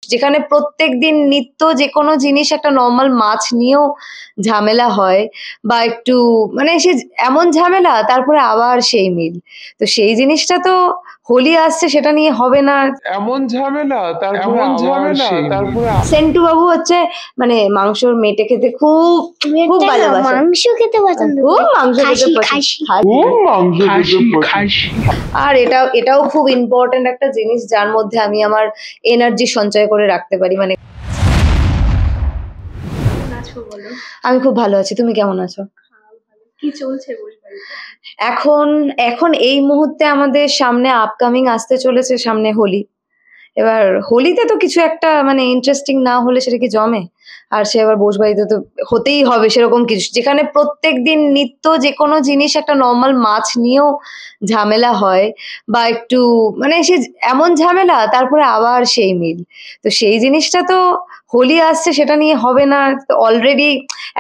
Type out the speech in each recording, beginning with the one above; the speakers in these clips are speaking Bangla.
যেখানে প্রত্যেকদিন নিত্য যেকোনো জিনিস একটা নরমাল মাছ নিয়েও ঝামেলা হয় বা একটু মানে সে এমন ঝামেলা তারপরে আবার সেই মিল। তো সেই জিনিসটা তো হোলি আসছে সেটা নিয়ে হবে না। এমন ঝামেলা তারপরে সেন্টু বাবু হচ্ছে মানে মাংসর মেটে খেতে খুব খুব ভালোবাসে। মাংস খেতে পছন্দ খুব করে। মাংস খেতে খাসি, খাসি। আর এটাও খুব ইম্পর্টেন্ট একটা জিনিস যার মধ্যে আমি আমার এনার্জি সঞ্চয় করে রাখতে পারি। মানে আমি খুব ভালো আছি, তুমি কেমন আছো? কি চলছে বসবাড়িতে? এখন এই মুহূর্তে আমাদের সামনে আপকামিং আসতে চলেছে সামনে হোলি। এবার হোলিতে তো কিছু একটা মানে ইন্টারেস্টিং না হলে সেটা কি জমে? আর সে আবার বসবাড়িতে তো হতেই হবে সেরকম কিছু, যেখানে প্রত্যেকদিন নিত্য যেকোনো জিনিস একটা নরমাল মাছ নিয়েও ঝামেলা হয় বা একটু মানে সে এমন ঝামেলা তারপরে আবার সেই মিল। তো সেই জিনিসটা তো হোলি আসছে সেটা নিয়ে হবে না। অলরেডি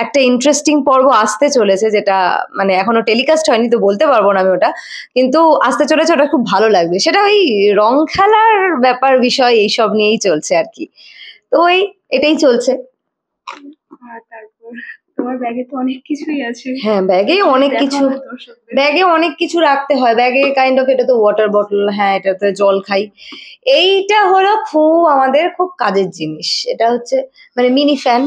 একটা ইন্টারেস্টিং পর্ব আসতে চলেছে, যেটা মানে এখনো টেলিকাস্ট হয়নি তো বলতে পারবো না আমি ওটা, কিন্তু আসতে চলেছে, ওটা খুব ভালো লাগবে। সেটা ওই রং খেলার ব্যাপার বিষয় এইসব নিয়েই চলছে আর কি। তো ওই এটাই চলছে। আর তারপর তোমার ব্যাগে তো অনেক কিছুই আছে। হ্যাঁ, ব্যাগে অনেক কিছু রাখতে হয় ব্যাগে। কাইন্ড অফ এটা তো ওয়াটার বটল, হ্যাঁ এটাতে জল খাই। এইটা হলো আমাদের খুব কাজের জিনিস। এটা হচ্ছে মানে মিনি ফ্যান,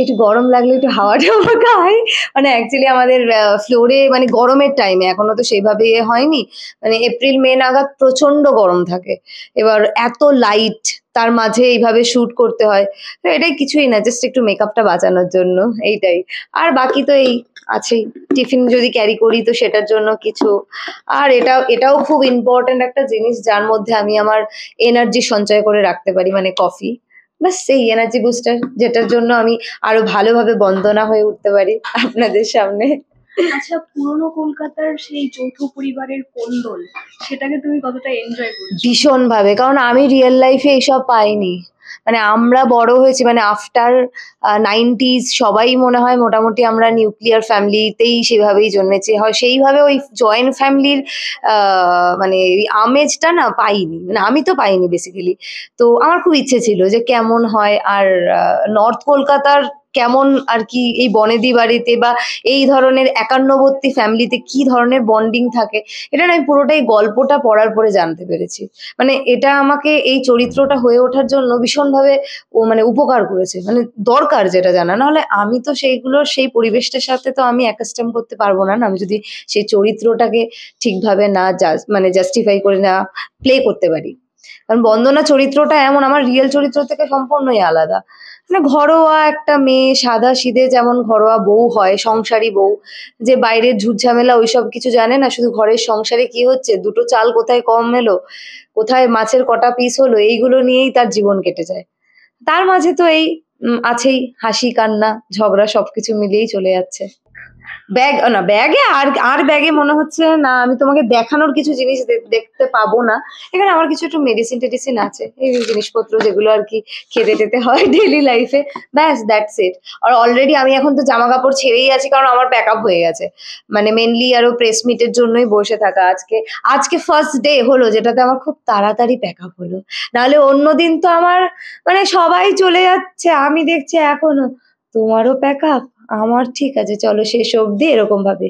একটু গরম লাগলে একটু হাওয়া টাওয়া খাই। মানে অ্যাকচুয়ালি আমাদের ফ্লোরে মানে গরমের টাইমে এখনো তো সেইভাবে হয়নি, মানে এপ্রিল মে নাগাদ প্রচন্ড গরম থাকে। এবার এত লাইট, তার মাঝে এইভাবে শুট করতে হয়। তো এটাই, কিছুই না, জাস্ট একটু মেকআপটা বাঁচানোর জন্য এইটাই। আর বাকি তো এই আছেই, টিফিন যদি ক্যারি করি তো সেটার জন্য কিছু। আর এটাও খুব ইম্পর্টেন্ট একটা জিনিস যার মধ্যে আমি আমার এনার্জি সঞ্চয় করে রাখতে পারি, মানে কফি। বাস সেই এনার্জি বুস্টার, যেটার জন্য আমি আরো ভালোভাবে বন্দনা হয়ে উঠতে পারি আপনাদের সামনে। আচ্ছা, পুরনো কলকাতার সেই যৌথ পরিবারের কোন্দল, সেটাকে তুমি কতটা এনজয় করছো? ভীষণ ভাবে, কারণ আমি রিয়েল লাইফে এইসব পাইনি। মানে আমরা বড় হয়েছি মানে আফটার 90s, সবাই মনে হয় মোটামুটি আমরা নিউক্লিয়ার ফ্যামিলিতেই সেভাবেই জন্মেছি, হয় সেইভাবে ওই জয়েন্ট ফ্যামিলির মানে আমেজটা না পাইনি, মানে আমি তো পাইনি বেসিক্যালি। তো আমার খুব ইচ্ছে ছিল যে কেমন হয়, আর নর্থ কলকাতার কেমন আর কি এই বনেদি বাড়িতে বা এই ধরনের একান্নবর্তী ফ্যামিলিতে কি ধরনের বন্ডিং থাকে, এটা না আমি পুরোটাই গল্পটা পড়ার পরে জানতে পেরেছি। মানে এটা আমাকে এই চরিত্রটা হয়ে ওঠার জন্য ভীষণভাবে মানে উপকার করেছে, মানে দরকার যেটা জানা। নাহলে আমি তো সেইগুলোর সেই পরিবেশটার সাথে তো আমি অ্যাকাস্টম করতে পারবো না, আমি যদি সেই চরিত্রটাকে ঠিকভাবে না মানে জাস্টিফাই করে না প্লে করতে পারি। কারণ বন্দনা চরিত্রটা এমন আমার রিয়েল চরিত্র থেকে সম্পূর্ণই আলাদা। মানে ঘরোয়া একটা মেয়ে, সাদা সিধে যেমন ঘরোয়া বউ হয়, সংসারী বউ, যে বাইরের ঝুটঝামেলা ওইসব কিছু জানে না, শুধু ঘরের সংসারে কি হচ্ছে, দুটো চাল কোথায় কম এলো, কোথায় মাছের কটা পিস হলো, এইগুলো নিয়েই তার জীবন কেটে যায়। তার মাঝে তো এই আছেই হাসি কান্না ঝগড়া, সবকিছু মিলিয়েই চলে যাচ্ছে। ব্যাগে আর ব্যাগে মনে হচ্ছে না আমি তোমাকে দেখানোর কিছু জিনিস দেখতে পাবো না। এখানে আমার কিছু একটু মেডিসিন টেডিসিন আছে, এই জিনিসপত্র যেগুলো আর কি খেতে টেতে হয় ডেইলি লাইফে, ব্যাস দ্যাটস ইট। আর অলরেডি আমি এখন তো জামা কাপড় ছেড়েই আছি, কারণ আমার প্যাক আপ হয়ে গেছে। মানে মেনলি আরো প্রেস মিটের জন্যই বসে থাকা। আজকে ফার্স্ট ডে হলো যেটাতে আমার খুব তাড়াতাড়ি প্যাক আপ হলো। নাহলে অন্যদিন তো আমার মানে সবাই চলে যাচ্ছে, আমি দেখছি এখনো তোমারও প্যাক আপ, আমার ঠিক আছে চলো শেষ অবধি, এরকম ভাবে।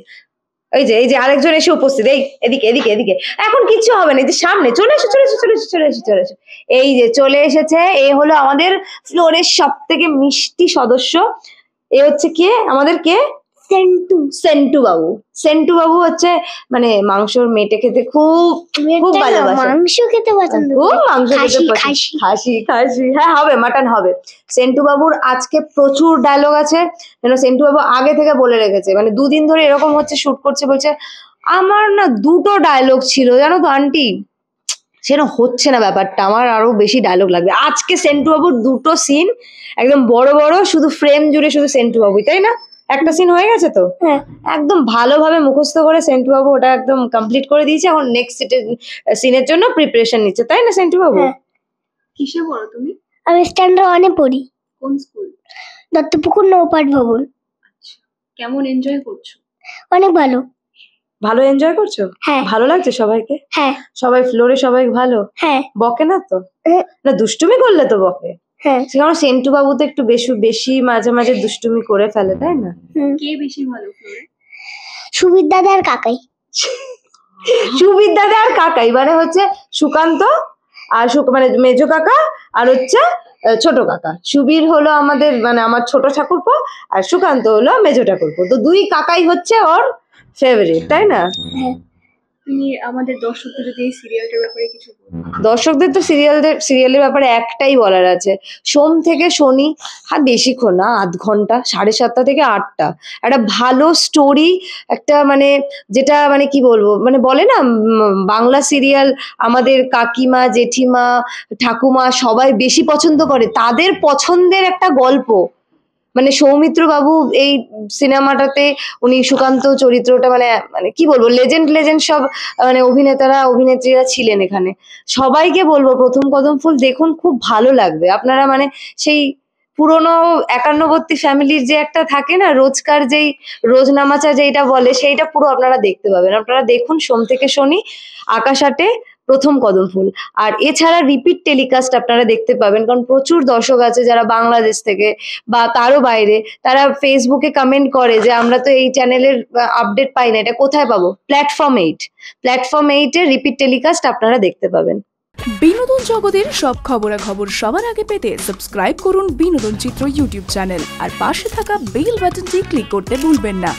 এই যে আরেকজন এসে উপস্থিত, এই এদিকে এদিকে এদিকে, এখন কিচ্ছু হবে না, এই যে সামনে চলে এসো চলে এসো চলে এসো চলে এসো চলে এসো। এই যে চলে এসেছে, এ হলো আমাদের ফ্লোরের সব থেকে মিষ্টি সদস্য। এ হচ্ছে কে আমাদের, কে? সেন্টু বাবু। সেন্টু বাবু হচ্ছে মানে মাংসর মেটে খেতে খুব খুব ভালোবাসে। মাংস খেতে পছন্দ খুব করে। মাংস খেতে খাসি, হ্যাঁ হবে, মাটন হবে। সেন্টু বাবুর আজকে প্রচুর ডায়লগ আছে, যেন সেন্টু বাবু আগে থেকে বলে রেখেছে। মানে দুদিন ধরে এরকম হচ্ছে, শুট করছে, বলছে আমার না দুটো ডায়লগ ছিল জানো তো আন্টি, সেটা হচ্ছে না ব্যাপারটা, আমার আরো বেশি ডায়লগ লাগবে। আজকে সেন্টু বাবুর দুটো সিন একদম বড় বড়, শুধু ফ্রেম জুড়ে শুধু সেন্টু বাবুই, তাই না? একটা সিন হয়ে গেছে তো, হ্যাঁ একদম ভালোভাবে মুখস্থ করে সেন্টু বাবু ওটা একদম কমপ্লিট করে দিয়েছে। এখন নেক্সট সিনের জন্য প্রিপারেশন নিচ্ছে, তাই না সেন্টু বাবু? হ্যাঁ। কিসে পড়ো তুমি? আমি স্ট্যান্ডার্ড ওয়ানে পড়ি। কোন স্কুল? দত্তপুকুর নৌপাট ভবন। আচ্ছা, কেমন এনজয় করছো? অনেক ভালো। ভালো এনজয় করছো? হ্যাঁ ভালো লাগছে সবাইকে? হ্যাঁ সবাই ফ্লোরে সবাই ভালো? হ্যাঁ বকে না তো? হ্যাঁ। না দুষ্টুমি করলে তো বকে। হ্যাঁ সেখানে সেন্টু বাবু তো একটু বেশি বেশি মাঝে মাঝে দুষ্টুমি করে ফেলে, তাই না? কে বেশি ভালো ফ্লোরে? সুবির দাদা আর কাকাই। সুবির দাদা আর কাকাই মানে হচ্ছে সুকান্ত আর মানে মেজো কাকা আর হচ্ছে ছোট কাকা। সুবীর হলো আমাদের মানে আমার ছোট ঠাকুরপো, আর সুকান্ত হলো মেজো ঠাকুরপো। তো দুই কাকাই হচ্ছে ওর ফেভারিট, তাই না? তুমি আমাদের দর্শকদের যদি এই সিরিয়ালটার ব্যাপারে কিছু বলো। দর্শকদের তো সিরিয়ালের ব্যাপারে একটাই বলার আছে, সোম থেকে শনি, হ্যাঁ বেশিক্ষণ না, 8 ঘন্টা, 7:30 থেকে 8টা, একটা ভালো স্টোরি, একটা মানে যেটা মানে কি বলবো, মানে বলে না বাংলা সিরিয়াল আমাদের কাকিমা জেঠিমা ঠাকুমা সবাই বেশি পছন্দ করে, তাদের পছন্দের একটা গল্প। মানে সৌমিত্র বাবু এই সিনেমাটাতে উনি সুকান্ত চরিত্রটা মানে মানে কি বলবো লেজেন্ড সব মানে অভিনেতারা অভিনেত্রীরা ছিলেন এখানে। সবাইকে বলবো প্রথম কদম ফুল দেখুন, খুব ভালো লাগবে আপনারা। মানে সেই পুরনো 51বর্তী ফ্যামিলির যে একটা থাকে না রোজকার যেই রোজনামাচা যেইটা বলে, সেইটা পুরো আপনারা দেখতে পাবেন। আপনারা দেখুন সোম থেকে শনি আকাশ আটে প্রথম কদম ফুল। আর এছাড়া রিপিট টেলিকাস্ট আপনারা দেখতে পাবেন, কারণ প্রচুর দর্শক আছে যারা বাংলাদেশ থেকে বা তারও বাইরে, তারা ফেসবুকে কমেন্ট করে যে আমরা তো এই চ্যানেলের আপডেট পাই না, এটা কোথায় পাবো? প্ল্যাটফর্ম 8 এর রিপিট টেলিকাস্ট আপনারা দেখতে পাবেন। বিনোদন জগতের সব খবরাখবর সবার আগে পেতে সাবস্ক্রাইব করুন বিনোদন চিত্র ইউটিউব চ্যানেল আর পাশে থাকা বেল বাটনটি ক্লিক করতে ভুলবেন না।